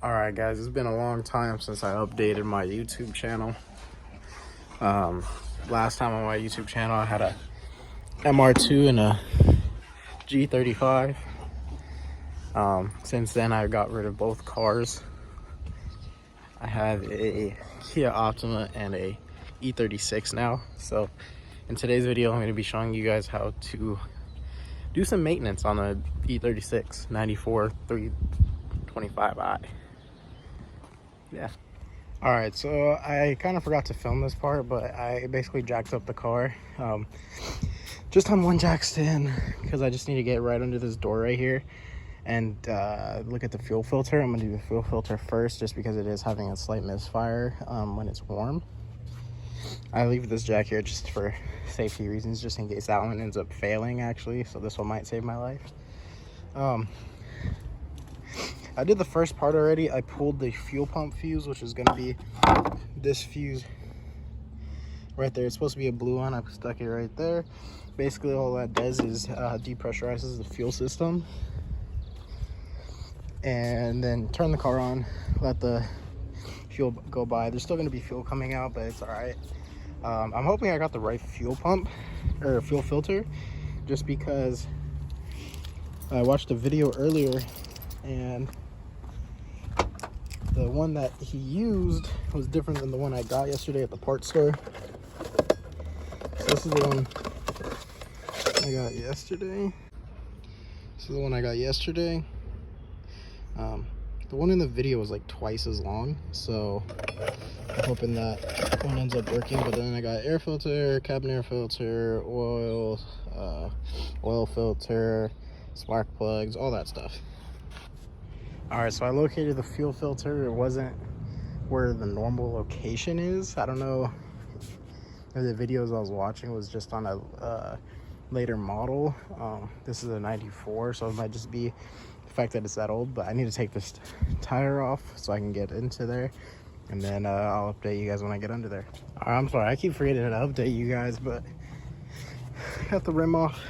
Alright guys, it's been a long time since I updated my YouTube channel. Last time on my YouTube channel I had a MR2 and a G35. Since then I got rid of both cars. I have a Kia Optima and a E36 now. So in today's video I'm going to be showing you guys how to do some maintenance on the E36 94 325i. Yeah. All right, so I kind of forgot to film this part, but I basically jacked up the car just on one jack stand because I just need to get right under this door right here and look at the fuel filter. I'm gonna do the fuel filter first just because it is having a slight misfire when it's warm. I leave this jack here just for safety reasons, just in case that one ends up failing actually, so this one might save my life. I did the first part already. I pulled the fuel pump fuse, which is going to be this fuse right there. It's supposed to be a blue one. I stuck it right there. Basically, all that does is depressurizes the fuel system. And then turn the car on, let the fuel go by. There's still going to be fuel coming out, but it's all right. I'm hoping I got the right fuel pump or fuel filter, just because I watched a video earlier and the one that he used was different than the one I got yesterday at the parts store. So this is the one I got yesterday. This is the one I got yesterday. The one in the video was like twice as long, so I'm hoping that one ends up working. But then I got air filter, cabin air filter, oil filter, spark plugs, all that stuff. All right, so I located the fuel filter. It wasn't where the normal location is. I don't know if the videos I was watching was just on a later model. This is a 94, so it might just be the fact that it's that old, but I need to take this tire off so I can get into there, and then I'll update you guys when I get under there. All right, I'm sorry, I keep forgetting to update you guys, but got the rim off.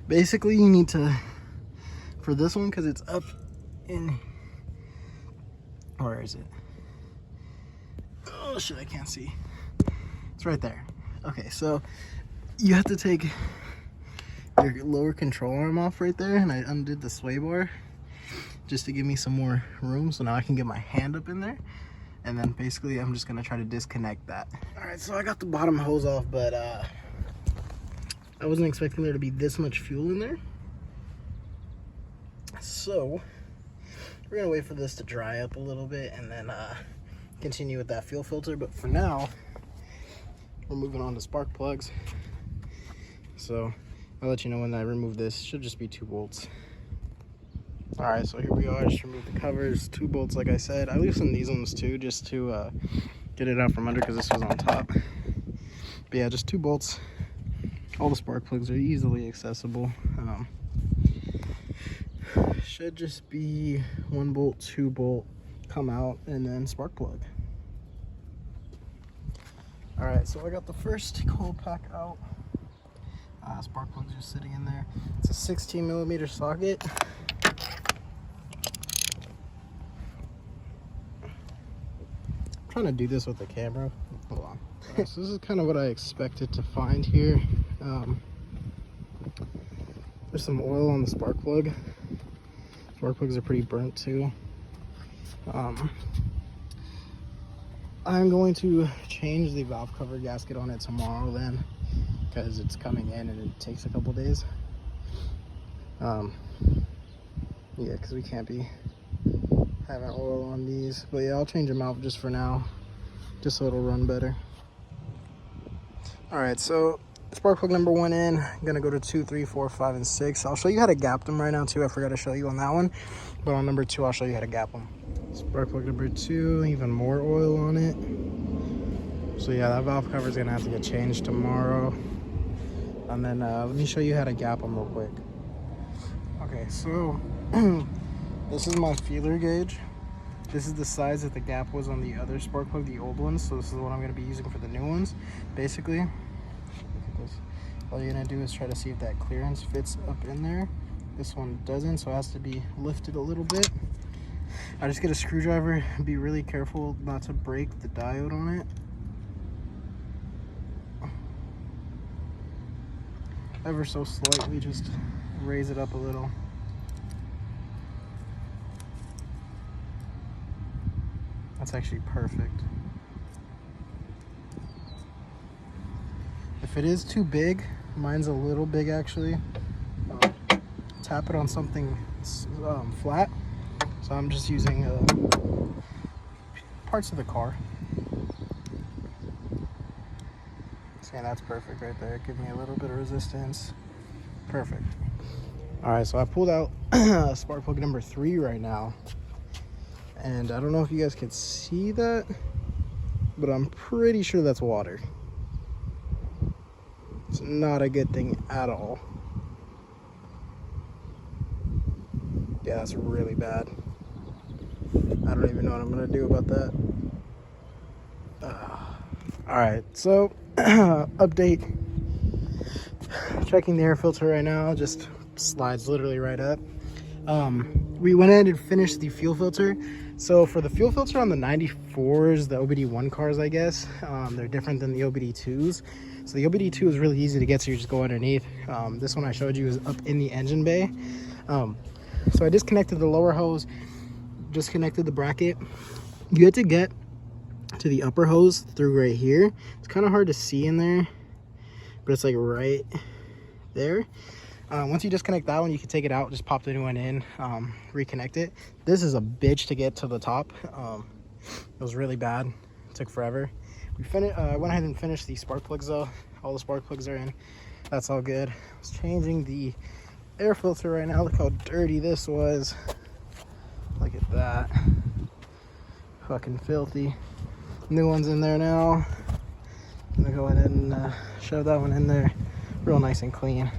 Basically, you need to, for this one, because it's up in, where is it? Oh shit, I can't see. It's right there. Okay, so you have to take your lower control arm off right there, and I undid the sway bar just to give me some more room, so now I can get my hand up in there, and then basically I'm just gonna try to disconnect that. All right, so I got the bottom hose off, but I wasn't expecting there to be this much fuel in there. So we're gonna wait for this to dry up a little bit and then continue with that fuel filter. But for now, we're moving on to spark plugs. So I'll let you know when I remove this. Should just be 2 bolts. All right, so here we are. Just remove the covers, 2 bolts like I said. I loosened these ones too just to get it out from under because this was on top. But yeah, just 2 bolts. All the spark plugs are easily accessible. Should just be 1 bolt, 2 bolt, come out, and then spark plug. All right, so I got the first cold pack out. Spark plugs are sitting in there. It's a 16mm socket. I'm trying to do this with the camera. Hold on. So this is kind of what I expected to find here. There's some oil on the spark plug. Spark plugs are pretty burnt too. I'm going to change the valve cover gasket on it tomorrow then, because it's coming in and it takes a couple days. Yeah, because we can't be having oil on these. But yeah, I'll change them out just for now, just so it'll run better. All right, so spark plug number 1 in. I'm gonna go to 2, 3, 4, 5, and 6. I'll show you how to gap them right now too. I forgot to show you on that one, but on number 2, I'll show you how to gap them. Spark plug number 2, even more oil on it. So yeah, that valve cover is gonna have to get changed tomorrow. And then let me show you how to gap them real quick. Okay, so this is my feeler gauge. This is the size that the gap was on the other spark plug, the old ones. So this is what I'm going to be using for the new ones. Basically, look at this. All you're going to do is try to see if that clearance fits up in there. This one doesn't, so it has to be lifted a little bit. I just get a screwdriver, be really careful not to break the diode on it. Ever so slightly, just raise it up a little. That's actually perfect. If it is too big, mine's a little big actually, tap it on something flat. So I'm just using parts of the car. See, that's perfect right there. Give me a little bit of resistance. Perfect. All right, so I pulled out spark plug number 3 right now. And I don't know if you guys can see that, but I'm pretty sure that's water. It's not a good thing at all. Yeah, that's really bad. I don't even know what I'm gonna do about that. All right, so update. Checking the air filter right now, just slides literally right up. We went ahead and finished the fuel filter. So for the fuel filter on the 94s, the OBD1 cars, I guess, they're different than the OBD2s. So the OBD2 is really easy to get, so you just go underneath. This one I showed you is up in the engine bay. So I disconnected the lower hose, disconnected the bracket. You have to get to the upper hose through right here. It's kind of hard to see in there, but it's like right there. Once you disconnect that one, you can take it out, just pop the new one in, reconnect it. This is a bitch to get to the top. It was really bad. It took forever. I went ahead and finished the spark plugs though. All the spark plugs are in. That's all good. I was changing the air filter right now. Look how dirty this was. Look at that. Fucking filthy. New one's in there now. I'm gonna go ahead and shove that one in there real nice and clean.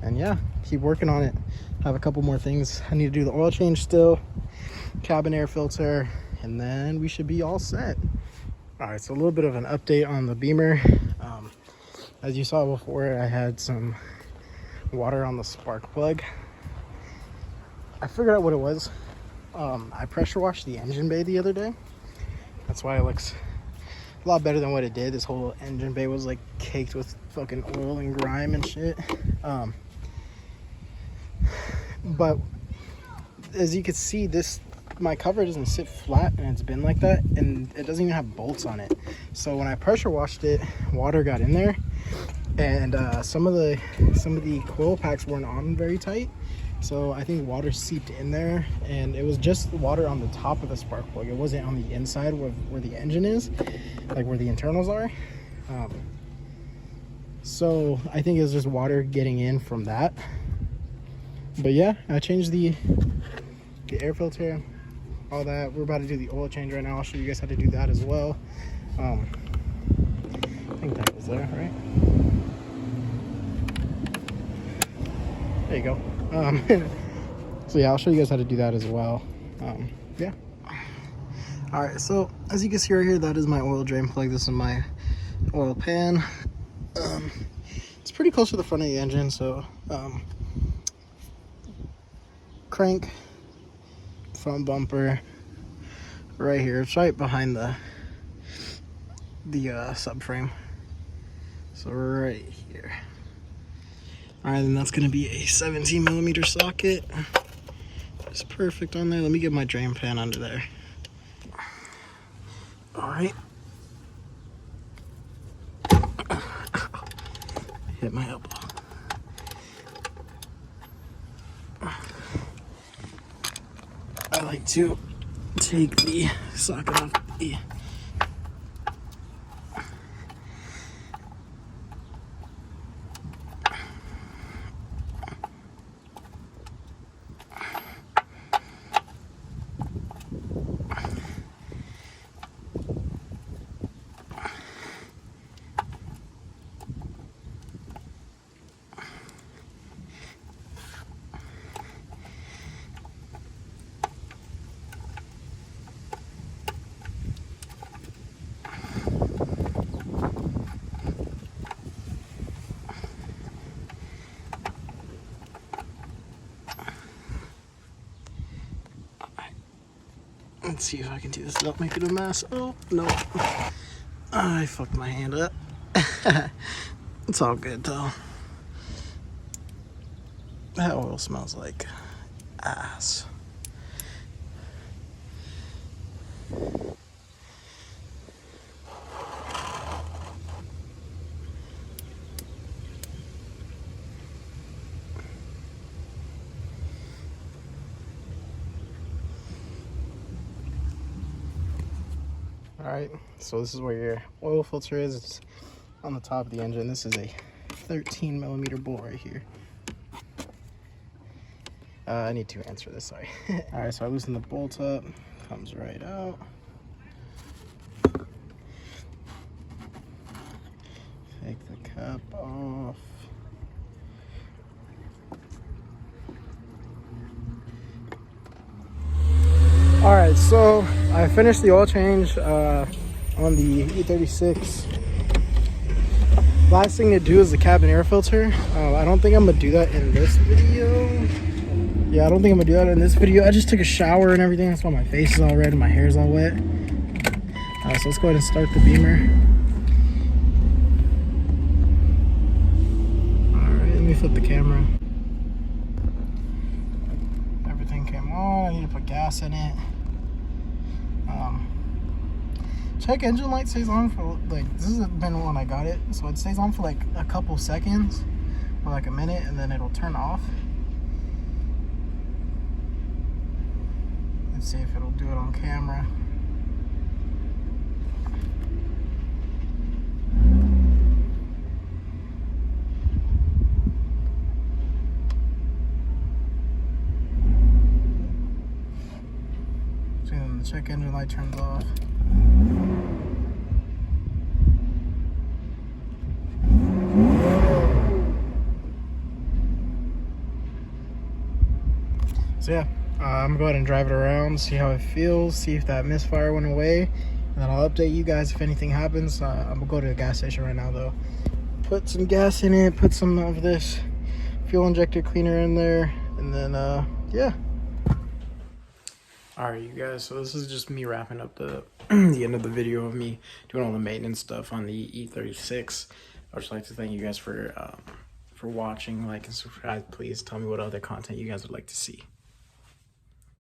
And yeah, keep working on it. I have a couple more things. I need to do the oil change still, cabin air filter, and then we should be all set. All right, so a little bit of an update on the Beamer. As you saw before, I had some water on the spark plug. I figured out what it was. I pressure washed the engine bay the other day. That's why it looks a lot better than what it did. This whole engine bay was like caked with fucking oil and grime and shit. But as you can see, my cover doesn't sit flat, and it's been like that, and it doesn't even have bolts on it. So when I pressure washed it, water got in there, and some of the coil packs weren't on very tight. So I think water seeped in there, and it was just water on the top of the spark plug. It wasn't on the inside where the engine is, like where the internals are. So I think it was just water getting in from that. But yeah, I changed the air filter, all that. We're about to do the oil change right now. I'll show you guys how to do that as well. I think that was there, right? There you go. So yeah, I'll show you guys how to do that as well. Yeah. All right, so as you can see right here, that is my oil drain plug. This is my oil pan. It's pretty close to the front of the engine, so crank, front bumper, right here. It's right behind the subframe. So right here. All right, then that's gonna be a 17mm socket. It's perfect on there. Let me get my drain pan under there. All right. Hit my elbow. I like to take the socket off the Let's see if I can do this without making a mess. Oh, no. I fucked my hand up. It's all good, though. That oil smells like ass. Alright, so this is where your oil filter is. It's on the top of the engine. This is a 13mm bolt right here. I need to answer this, sorry. Alright, so I loosen the bolt up. Comes right out. Take the cap off. Alright, so I finished the oil change on the E36. Last thing to do is the cabin air filter. I don't think I'm gonna do that in this video. Yeah, I don't think I'm gonna do that in this video. I just took a shower and everything. That's why my face is all red and my hair is all wet. So let's go ahead and start the Beamer. Alright, let me flip the camera. Everything came on. I need to put gas in it. Check engine light stays on for like, this has been when I got it, so it stays on for like a couple seconds or like a minute, and then it'll turn off. Let's see if it'll do it on camera. So then the check engine light turns off. So yeah, I'm gonna go ahead and drive it around, see how it feels, see if that misfire went away, and then I'll update you guys if anything happens. I'm gonna go to a gas station right now though. Put some gas in it, put some of this fuel injector cleaner in there, and then yeah. Alright you guys, so this is just me wrapping up the the end of the video of me doing all the maintenance stuff on the E36. I would just like to thank you guys for watching. Like and subscribe. Please tell me what other content you guys would like to see.